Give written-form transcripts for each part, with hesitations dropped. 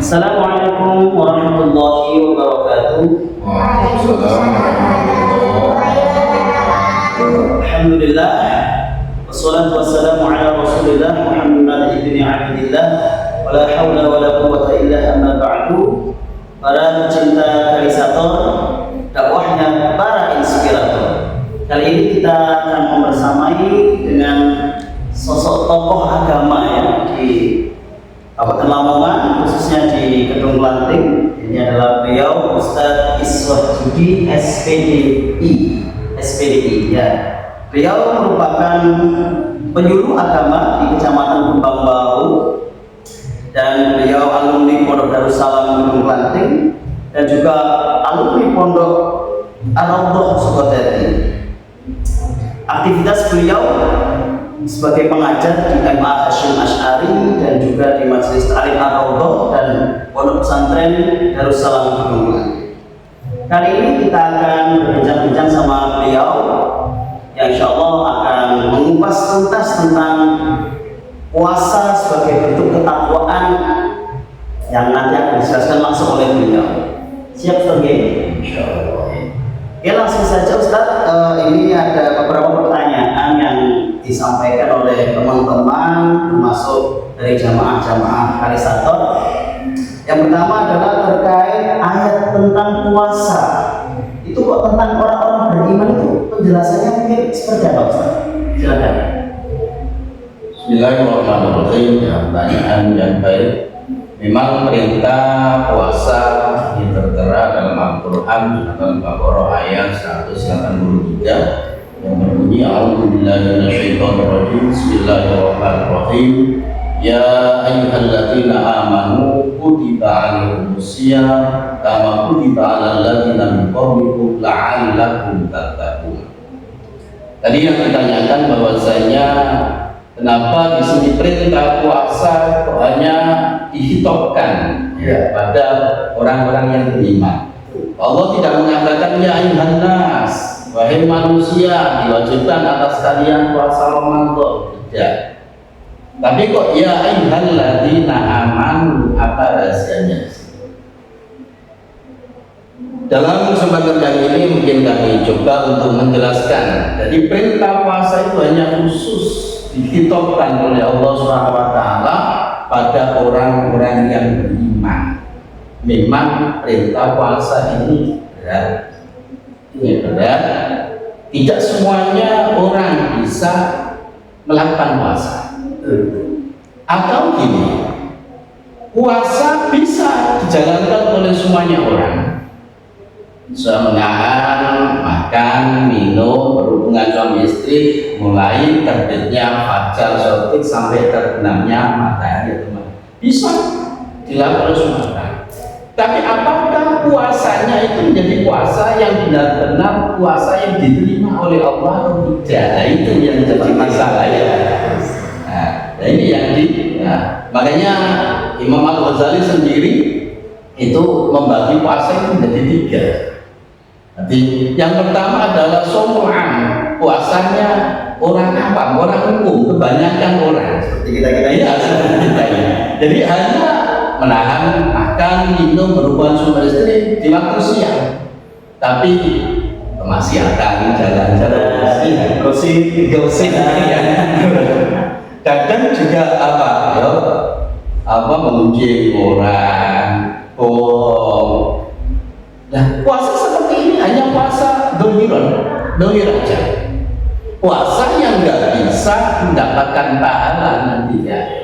Assalamualaikum warahmatullahi wabarakatuh. Waalaikumsalam warahmatullahi wabarakatuh. Alhamdulillah, wassalatu wassalamu ala Rasulillah Muhammad ibn Abdillah, wala haula wala quwwata illa amma ba'du. Para pecinta kalisator, dakwahnya para inspirator. Kali ini kita akan membersamai dengan sosok tokoh agama ya di Kabupaten Lamongan, khususnya di Kedung Lanting. Ini adalah beliau Ustadz Iswahjudi SPDI ya. Beliau merupakan penyuluh agama di Kecamatan Kembang Baru dan beliau alumni Pondok Darussalam Kedung Lanting dan juga alumni Pondok Ar-Raudhah Sukoteti. Aktivitas beliau sebagai pengajar di MA Hasyim Asy'ari dan juga di Majelis Ta'lim Ar-Raudhah dan Pondok Pesantren Darussalam Kedung Lanting. Kali ini kita akan berbincang-bincang sama beliau yang insya Allah akan mengupas tuntas tentang puasa sebagai bentuk ketakwaan yang nanti akan dijelaskan langsung oleh beliau. Siap Ustaz? Insya Allah. Oke, langsung saja Ustaz. Ini ada beberapa pertanyaan yang disampaikan oleh teman-teman termasuk dari jamaah-jamaah kalisator. Yang pertama adalah terkait ayat tentang puasa. Itu kok tentang orang-orang beriman itu penjelasannya mungkin seperti apa Ustaz? Silakan. Bismillahirrahmanirrahim. Pertanyaan yang baik. Memang perintah puasa yang tertera dalam Al-Quran dalam Al-Baqarah ayat 183 yang berbunyi A'udzubillahi minasyaitonirrajim. Bismillahirrahmanirrahim. Ya ayyuhalladzina amanu kutiba 'alaikumusiyam kama kutiba 'alal ladzina min qablikum la'allakum tattaqun. Tadi yang ditanyakan bahwasanya kenapa di sini perintah puasa kok hanya dihitopkan ya pada orang-orang yang beriman. Allah tidak mengatakan ya ayyuhan nas, wahai manusia diwajibkan atas kalian puasa Ramadan, tidak. Tapi kok ya ayyuhalladzina amanu, apa rahasianya? Dalam kesempatan kali ini mungkin kami coba untuk menjelaskan. Jadi perintah puasa itu hanya khusus dihitopkan oleh Allah SWT pada orang-orang yang beriman. Memang perintah puasa ini berat. Ini berat. Tidak semuanya orang bisa melakukan puasa. Atau gini, puasa bisa dijalankan oleh semuanya orang. Bisa menahan, makan, minum, berhubungan suami istri mulai terbitnya fajar shortik sampai terbenamnya matahari teman. Bisa dilakukan oleh semua orang. Tapi apakah puasanya itu menjadi puasa yang benar-benar puasa yang diterima oleh Allah atau tidak? Nah, itu yang jadi masalah ya. Nah, ini yang makanya Imam Al-Ghazali sendiri itu membagi puasa itu menjadi 3. Jadi yang pertama adalah somu'an, puasanya orang awam, orang umum, kebanyakan orang seperti kita ya, seperti kita ya. Jadi hanya menahan makan, minum, berhubungan suami istri di waktu siang. Tapi kemaksiatan, jalan-jalan, gosip, ya. Kadang juga mengunci orang, bohong. Nah, puasa seperti ini hanya puasa dohir aja. Puasa yang nggak bisa mendapatkan pahala nantinya.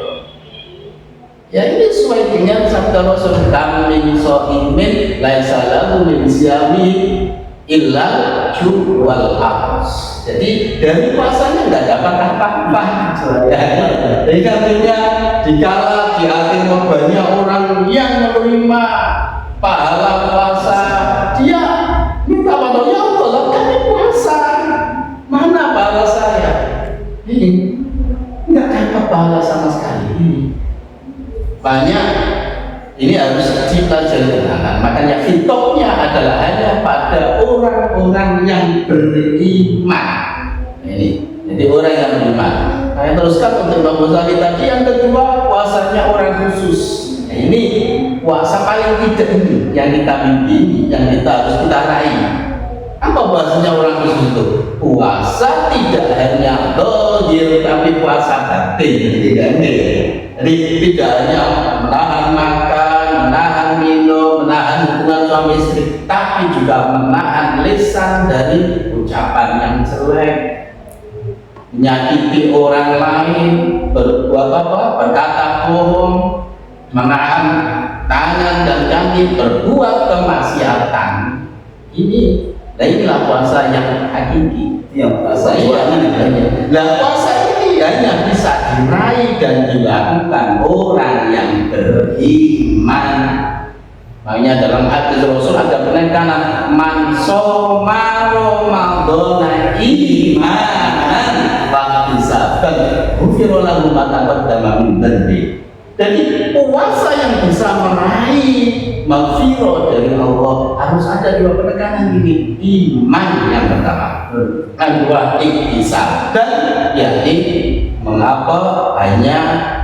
Ya ini sesuai dengan sabda Rasul kami so'imin laisa lahu min siyami illa ju' wal aqs. Jadi dari puasanya nggak dapat apa-apa. Jadi artinya dikala di akhir banyak orang yang menerima pahala puasa, dia minta pada ya Allah kami puasa, mana pahala saya? Ini nggak dapat pahala sama sekali. Banyak ini harus dipelajari dengan. Makanya hitopnya adalah hanya pada orang-orang yang beriman. Ini jadi orang yang beriman. Saya teruskan untuk Imam Ghazali tadi. Yang kedua puasanya orang khusus. ini puasa paling tidak ini yang kita mimpi, yang kita harus kita raih. Apa bahasanya orang khusus itu? Puasa tidak hanya dohir tapi puasa batin. Jadi tidak hanya menahan makan, menahan minum, menahan hubungan suami istri, tapi juga menahan lisan dari ucapan yang jelek, menyakiti orang lain, berbuat berkata bohong, menahan tangan dan kaki, berbuat kemaksiatan. Inilah puasa yang hakiki. Puasa ini hanya bisa diraih dan dilakukan orang yang beriman. Makanya dalam hadis Rasul ada penekanan man shoma ramadhana imanan wa ihtisaban ghufira lahu ma taqaddama min dhanbi. Jadi puasa yang bisa meraih maghfirah dari Allah harus ada dua penekanan ini. Iman yang pertama, kedua ihtisab, dan yakni mengapa hanya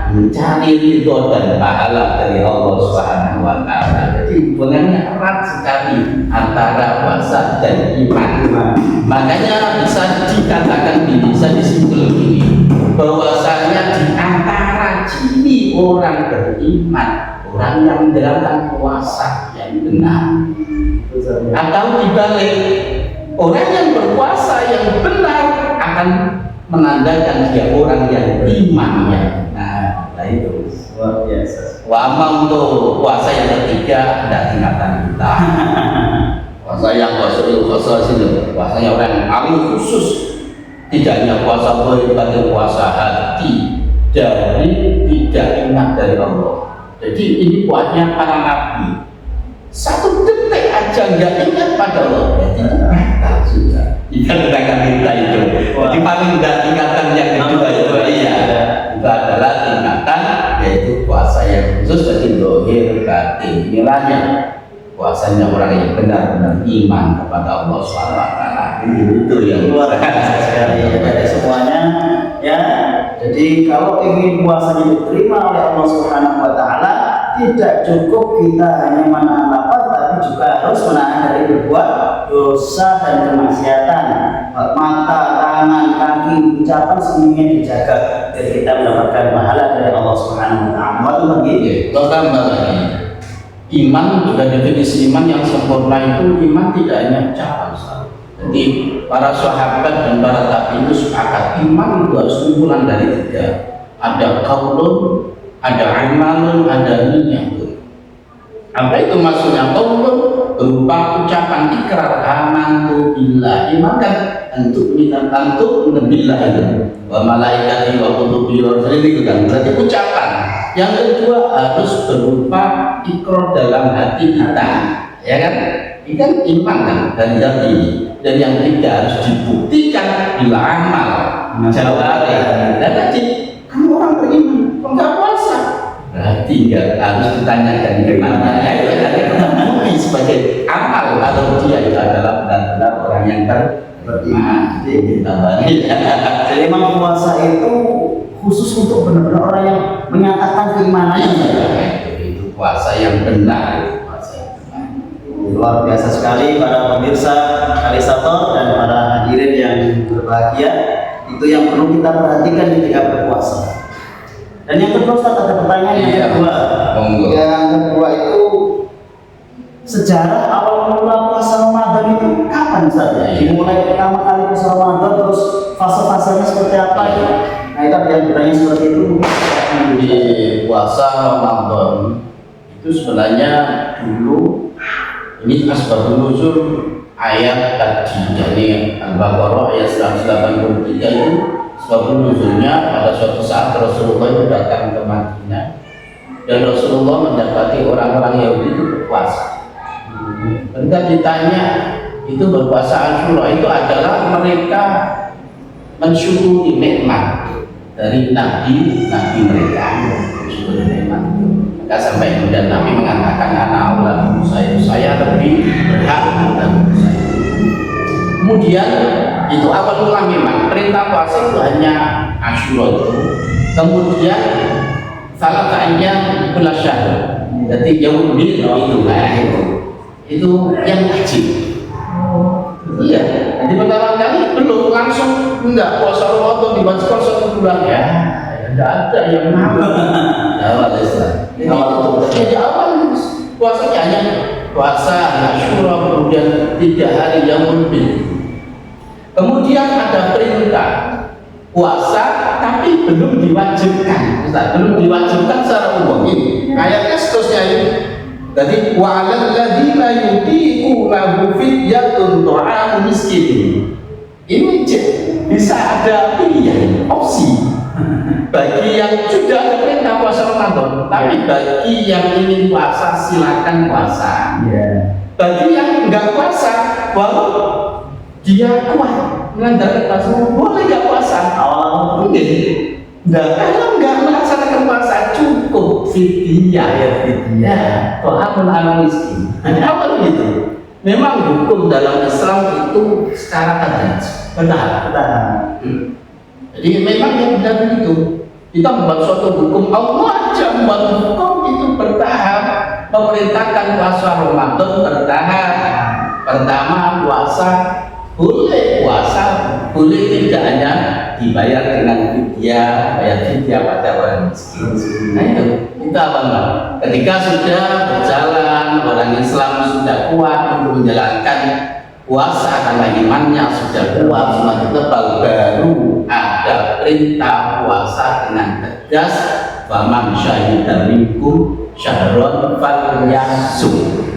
mencari ridho dan pahala dari Allah Subhanahu wa taala. Jadi hubungannya erat sekali antara puasa dan iman. Makanya bisa dikatakan bisa disimpulkan ini bahwasanya di antara ciri orang beriman, orang yang menjalankan puasa yang benar, atau dibalik, orang yang berpuasa yang benar akan menandakan dia orang yang imannya. Nah itu luar biasa. Wama untuk puasa yang ketiga ada tingkatan kita. Puasa yang puasanya orang yang paling khusus. Tidak hanya puasa boleh, tapi puasa hati dari tidak ingat dari Allah. Jadi ini puasanya para nabi. Satu detik aja nggak ingat pada Allah, berarti batal sudah. Tingkatan kita itu. Jadi paling tidak tingkatan yang kedua itu adalah tingkatan yaitu puasa yang khusus dari dohir batin. Nilainya puasanya orang yang benar-benar iman kepada Allah SWT. Itu yang luar biasa sekali ya, dari semuanya ya. Jadi kalau ingin puasanya diterima oleh Allah Subhanahu wa taala, tidak cukup kita hanya menahan lapar, tapi juga harus menahan dari berbuat dosa dan kemaksiatan. Mata, tangan, kaki, ucapan semuanya dijaga agar kita mendapatkan pahala dari Allah Subhanahu wa taala. Begitu. Tambah lagi. Iman juga definisi iman yang sempurna itu iman tidak hanya ucapan. Jadi para sahabat dan para tabi'in itu sepakat iman itu harus kumpulan dari tiga. Ada qaulun, ada amalun, ada niyatun. Apa itu maksudnya? Qaulun berupa ucapan ikrar amantu billah, iman kan untuk billah wa malaikati wa kutubi wa rusulihi itu kan berarti ucapan. Yang kedua harus berupa ikrar dalam hati kita, ya kan? Ini kan iman kan dari hati. Dan yang ketiga harus dibuktikan bila amal. Jawabnya. Dan tadi kamu orang beriman, kok nggak puasa? Berarti nggak harus ditanyakan imannya. Itu dari terbukti sebagai amal kalau dia itu adalah benar-benar orang yang beriman. Jadi Jadi memang puasa itu khusus untuk benar-benar orang yang menyatakan keimanannya. Itu puasa yang benar. Luar biasa sekali para pemirsa Kalisator dan para hadirin yang berbahagia. Itu yang perlu kita perhatikan ketika berpuasa. Dan yang kedua, Ustaz, ada pertanyaan yang kedua. Yang kedua itu sejarah awal mula puasa Ramadan itu kapan, Ustaz? Dimulai pertama kali puasa Ramadan, terus fase-fasenya seperti apa itu? Nah itu ada yang bertanya seperti itu. Di puasa Ramadan itu sebenarnya dulu ini asbabun nuzul ayat tadi, yakni Al-Baqarah ayat 183 itu sebabun nuzulnya pada suatu saat Rasulullah itu datang ke Madinah dan Rasulullah mendapati orang-orang Yahudi itu berpuasa. Ketika ditanya itu berpuasa Asyura, itu adalah mereka mensyukuri nikmat dari nabi mereka, mensyukuri nikmat. Maka sampai kemudian Nabi mengatakan anak Allah saya lebih berhak dan saya. Kemudian itu awal mula memang perintah puasa itu hanya Asyura itu. Kemudian salah satunya bulan Syawal Jadi yang itu itu yang wajib. Iya. Jadi pertama kali belum langsung enggak puasa Ramadan diwajibkan 1 bulan ya. Enggak ada yang mau. Awal Islam. Jadi awal puasanya hanya puasa Asyura, kemudian 3 hari yang lebih. Kemudian ada perintah puasa tapi belum diwajibkan. Belum diwajibkan secara umum. Ini ayatnya seterusnya ini. Jadi wa'alal ladzina yutiqunahu fidyatun ta'amu miskin. Ini bisa ada pilihan, opsi bagi yang sudah ada perintah puasa Ramadan, tapi bagi yang ingin puasa silakan puasa. Bagi yang enggak puasa, walau dia kuat mengandalkan puasa, boleh enggak puasa? Mungkin. Nah, kalau enggak melaksanakan puasa cukup fidyah, ta'amul ala miskin. Apa begitu? Memang hukum dalam Islam itu secara bertahap. Jadi memang yang benar begitu. Kita membuat suatu hukum, Allah aja membuat hukum itu bertahap. Memerintahkan puasa Ramadan bertahap. Pertama puasa boleh puasa, boleh tidak hanya dibayar dengan fidyah, bayar fidyah pada orang miskin. Nah itu kita apa? Ketika sudah berjalan, orang Islam sudah kuat untuk menjalankan puasa karena imannya sudah kuat, semakin tebal, baru ada perintah puasa dengan tegas. Faman syahida minkum syahron falyasum.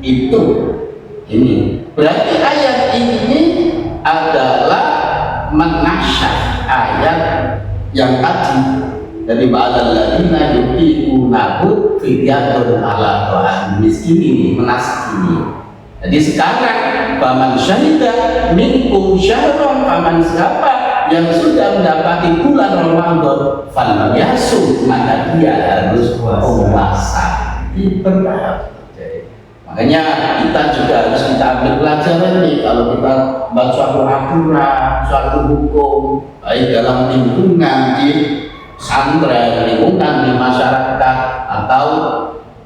Itu ini berarti ayat ini adalah menasyah ayat yang tadi dari ba'alal ladzina yutiqunahu fidyatun ala ta'am miskin ini, menasih ini. Jadi sekarang faman syahida minkum syahron, faman siapa yang sudah mendapati bulan Ramadan falyasum, maka dia harus puasa. Bertahap. Makanya kita juga harus ambil pelajaran nih kalau kita membuat suatu aturan, suatu hukum, baik dalam lingkungan di pesantren, lingkungan di masyarakat atau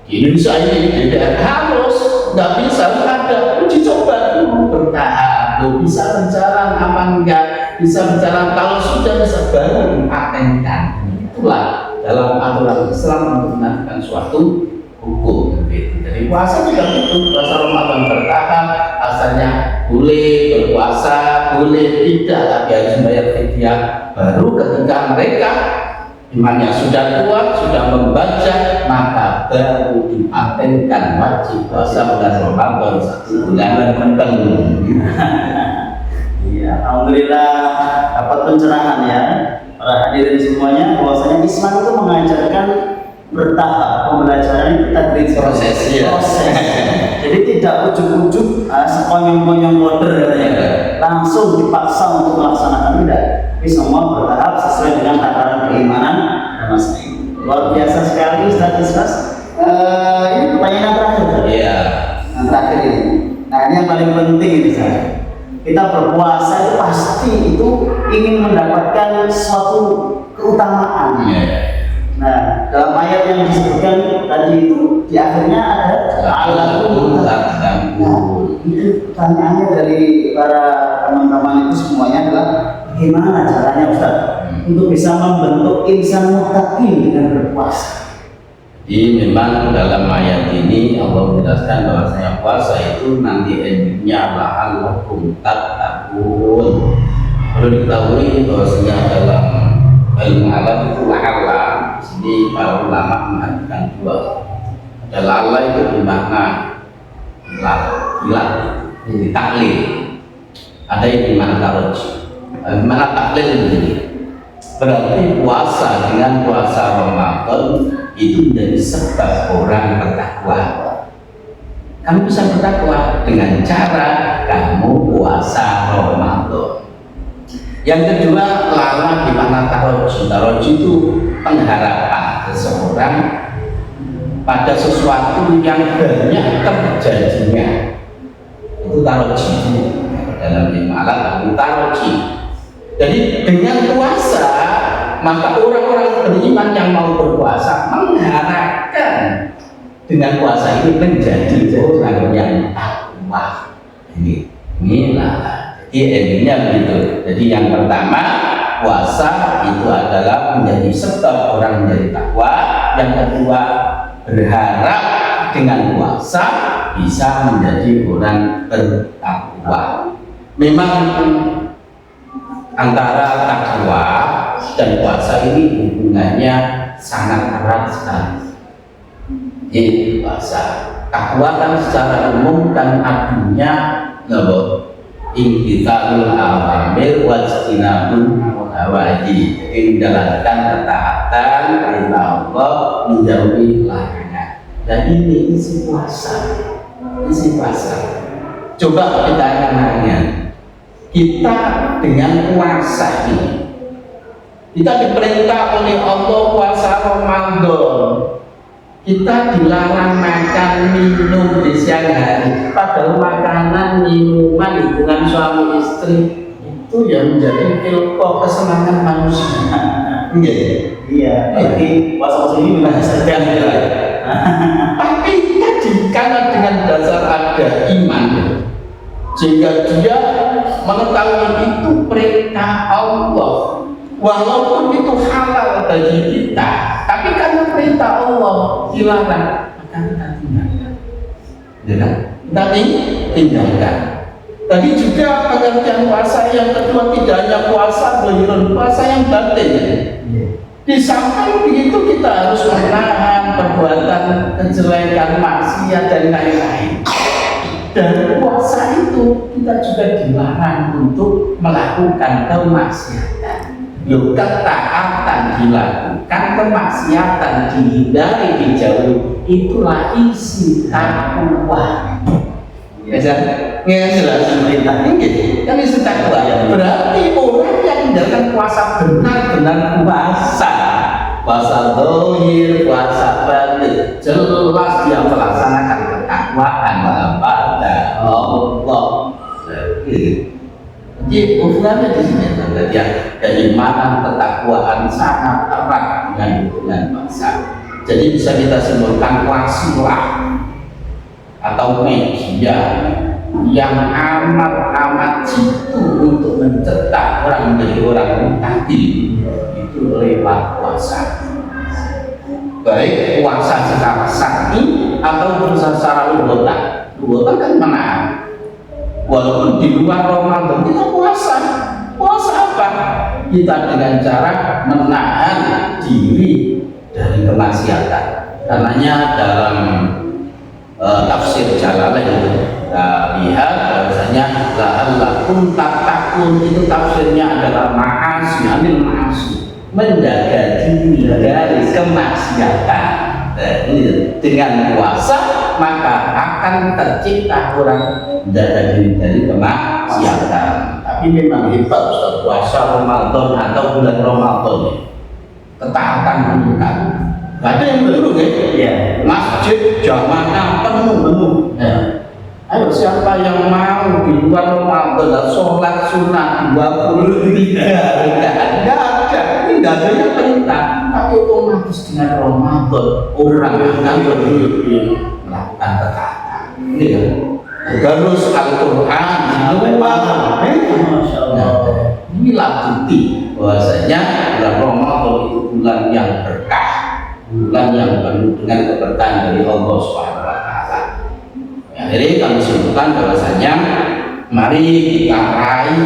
di Indonesia ini DPR, harus nggak bisa ada uji coba dulu bertahap. Bisa berjalan apa enggak? Bisa berjalan, kalau sudah bisa baru dipatenkan. Itulah dalam aturan Islam untuk melakukan suatu hukum. Jadi puasa juga itu, puasa Ramadan bertahap, asalnya boleh berpuasa, boleh tidak, tapi harus membayar fidyah. Baru ketika mereka imannya sudah kuat, sudah membaca, maka baru dipatenkan wajib puasa bulan Ramadan 1 bulan penuh. Iya, alhamdulillah dapat pencerahan ya para hadirin semuanya, bahwasanya Islam itu mengajarkan bertahap, pembelajaran kita beri proses. Jadi tidak ujuk-ujuk sekonyong-konyong order langsung dipaksa untuk melaksanakan, tidak. Tapi semua bertahap sesuai dengan tataran keimanan dan masing-masing. Luar biasa sekali Ustaz. Ini pertanyaan yang terakhir. Iya. Yang terakhir ini. Nah ini yang paling penting ini saya. Kita berpuasa itu pasti itu ingin mendapatkan suatu keutamaan. Nah, dalam ayat yang disebutkan tadi itu di akhirnya ada alakum. Nah, itu pertanyaannya dari para teman-teman itu semuanya adalah bagaimana caranya Ustaz untuk bisa membentuk insan muttaqin dengan berpuasa. Jadi memang dalam ayat ini Allah menjelaskan bahwasanya puasa itu nanti endingnya la'allakum tattaqun. Perlu diketahui bahwasanya dalam ilmu alam itu la'alla. Di sini para ulama mengatakan dua. Ada la'alla itu bermakna hilang, jadi taklil. Ada yang bermakna taroji. Bermakna taklil ini berarti puasa dengan puasa Ramadan itu menjadi sebab orang bertakwa. Kamu bisa bertakwa dengan cara kamu puasa Ramadan. Yang kedua, lala di mana taroji. Taroji itu pengharapan seseorang pada sesuatu yang banyak terjadinya. Itu taroji. Dalam imalat itu taroji. Jadi dengan puasa, maka orang-orang beriman yang mau berpuasa mengharapkan dengan puasa ini menjadi orang yang takwa. Inilah. Jadi endingnya begitu. Jadi yang pertama, puasa itu adalah menjadi sebab orang menjadi takwa. Yang kedua, berharap dengan puasa bisa menjadi orang bertakwa. Memang antara takwa dan puasa ini hubungannya sangat erat sekali. Jadi puasa, takwa kan secara umum kan artinya imtithalul awamir wajtinabul nawahi, jadi menjalankan ketaatan perintah Allah, menjauhi larangan. Dan ini isi puasa, isi puasa. Coba kita nanya, kita dengan puasa ini, kita diperintah oleh Allah puasa Ramadan. Kita dilarang makan minum di siang hari, padahal makanan minuman hubungan suami istri itu yang menjadi pokok kesenangan manusia. Iya, jadi puasa ini memang sedang tapi karena dengan dasar ada iman, sehingga dia mengetahui itu perintah Allah, walaupun itu halal bagi kita, tapi karena perintah Allah dilarang, maka kita tinggalkan. Kita tinggalkan. Tadi juga pengertian puasa yang kedua tidak hanya puasa zahirun, puasa yang batin. Di samping begitu kita harus menahan perbuatan kejelekan, maksiat dan lain-lain. Dan puasa itu kita juga dilarang untuk melakukan kemaksiatan. Ketaatan dilakukan, kemaksiatan dihindari, dijauhi. Itulah isi takwa. Jelas pemerintah ini kan isi takwa. Berarti orang yang menjalankan puasa benar-benar puasa zahir, puasa batin, jelas dia melaksanakan ketakwaan kepada Allah. Jadi hubungannya di sini ya, keimanan, ketakwaan sangat erat dengan puasa. Jadi bisa kita simpulkan wasilah atau media yang amat jitu untuk mencetak orang menjadi orang mutakin itu lewat puasa. Baik puasa secara sakti atau puasa secara lugotan. Lugotan kan menahan. Walaupun di luar Ramadan kita puasa. Puasa apa? Kita dengan cara menahan diri dari kemaksiatan. Karenanya dalam tafsir Jalalain kita lihat bahwasanya la'allakum tattaqun itu tafsirnya adalah ma'asi, anil ma'asi, menjaga diri dari kemaksiatan. Dengan puasa maka akan tercipta orang menjaga diri dari kemaksiatan. Tapi memang hebat Ustaz, puasa Ramadan atau bulan Ramadan ketaatan menunjukkan. Gak ada yang belum ya? Masjid jamaah penuh. Ya. Ayo siapa yang mau di luar Ramadan sholat sunnah 23 rakaat? Gak ada. Ini gak ada yang perintah. Tapi otomatis dengan Ramadan orang akan lebih melakukan ketaatan. Ini ya. Terus Al-Quran inilah bukti bahwasanya bulan Ramadan itu bulan yang berkah, bulan yang penuh dengan keberkahan dari Allah Subhanahu wa taala. Jadi kami simpulkan bahwasanya mari kita raih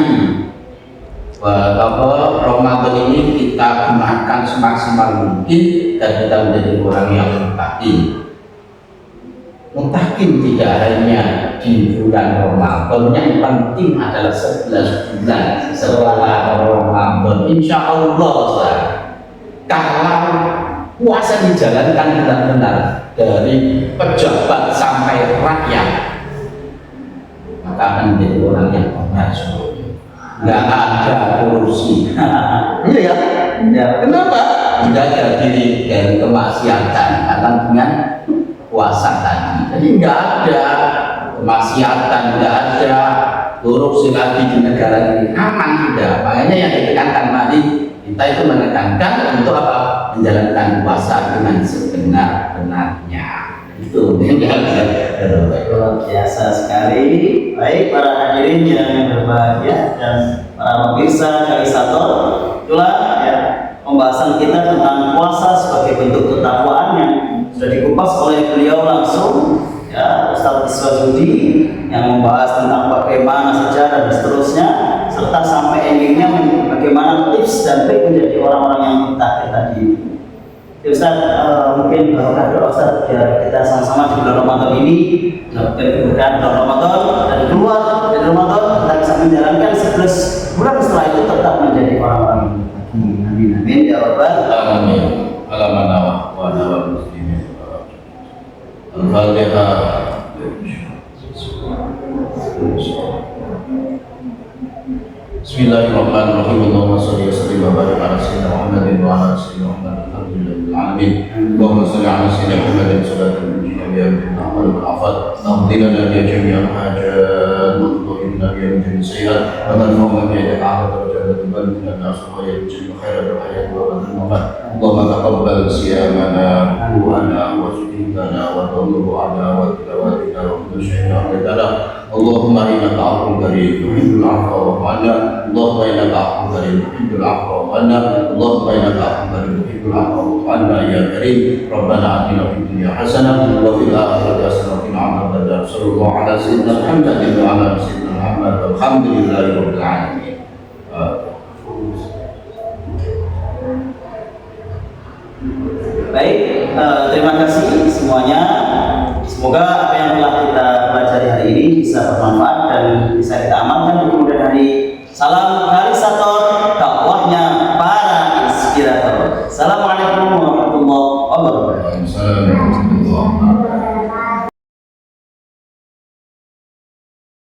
Ramadan ini kita gunakan semaksimal mungkin dan kita menjadi orang yang mutakin tidak hanya di bulan Ramadan, yang penting adalah 11 bulan setelah Ramadan. Insya Allah kalau puasa dijalankan benar-benar dari pejabat sampai rakyat, maka akan menjadi orang yang benar. Nggak ada korupsi. Iya ya? Ya. Kenapa? Menjaga diri dari kemaksiatan karena dengan puasa tadi. Jadi nggak ada kemaksiatan, nggak ada korupsi lagi di negara ini, aman tidak. Makanya yang ditekankan tadi, kita itu menekankan untuk apa? Menjalankan puasa dengan sebenar-benarnya. Tuh, Luar biasa sekali. Baik para hadirin yang berbahagia dan para pemirsa Kalisator, itulah ya pembahasan kita tentang puasa sebagai bentuk ketakwaan yang sudah dikupas oleh beliau langsung, ya, Ustaz Iswazudi, yang membahas tentang bagaimana sejarah dan seterusnya, serta sampai endingnya bagaimana tips dan trik menjadi orang-orang yang mutakin tadi. Ustaz, mungkin barokah doa Ustaz biar kita sama-sama di bulan Ramadan ini mendapatkan keberkahan bulan Ramadan dan keluar dari Ramadan kita bisa menjalankan 11 bulan setelah itu tetap menjadi orang-orang yang mutakin. Amin amin ya rabbal amin. Alamana wa nawal muslimin. Al-Fatihah. Bismillahirrahmanirrahim. Allahumma shalli wa sallim wa barik ala sayyidina Muhammadin wa ala sayyidina Muhammad. Alhamdulillahil alamin. Allahumma shalli ala sayyidina Muhammadin salatan tunjina biha min al afat. Naqdina lana jami'al hajat wa tudhibna biha min jami'is sayyi'at. Wa narfa'una bi yadika a'la darajat wa min an-nas wa yaj'al khairal hayat wa badal mamat. Allahumma taqabbal siyamana wa ana wa sujudana wa tadarru'ana wa tilawatina wa khushu'ana wa اللهم إنك عفو كريم تحب العفو واعف عنا اللهم إنك عفو كريم تحب العفو واعف عنا اللهم إنك عفو كريم تحب العفو واعف عنا يا كريم ربنا آتنا في الدنيا حسنة وفي الآخرة حسنة وقنا عذاب النار صلى الله على سيدنا محمد وعلى سيدنا محمد والحمد لله رب العالمين. Baik, terima kasih semuanya. Semoga apa yang telah kita pelajari hari ini bisa bermanfaat dan bisa kita amalkan di kemudian hari. Salam Kalisator, dakwahnya para inspirator. Assalamualaikum warahmatullahi wabarakatuh. Waalaikumsalam warahmatullahi wabarakatuh.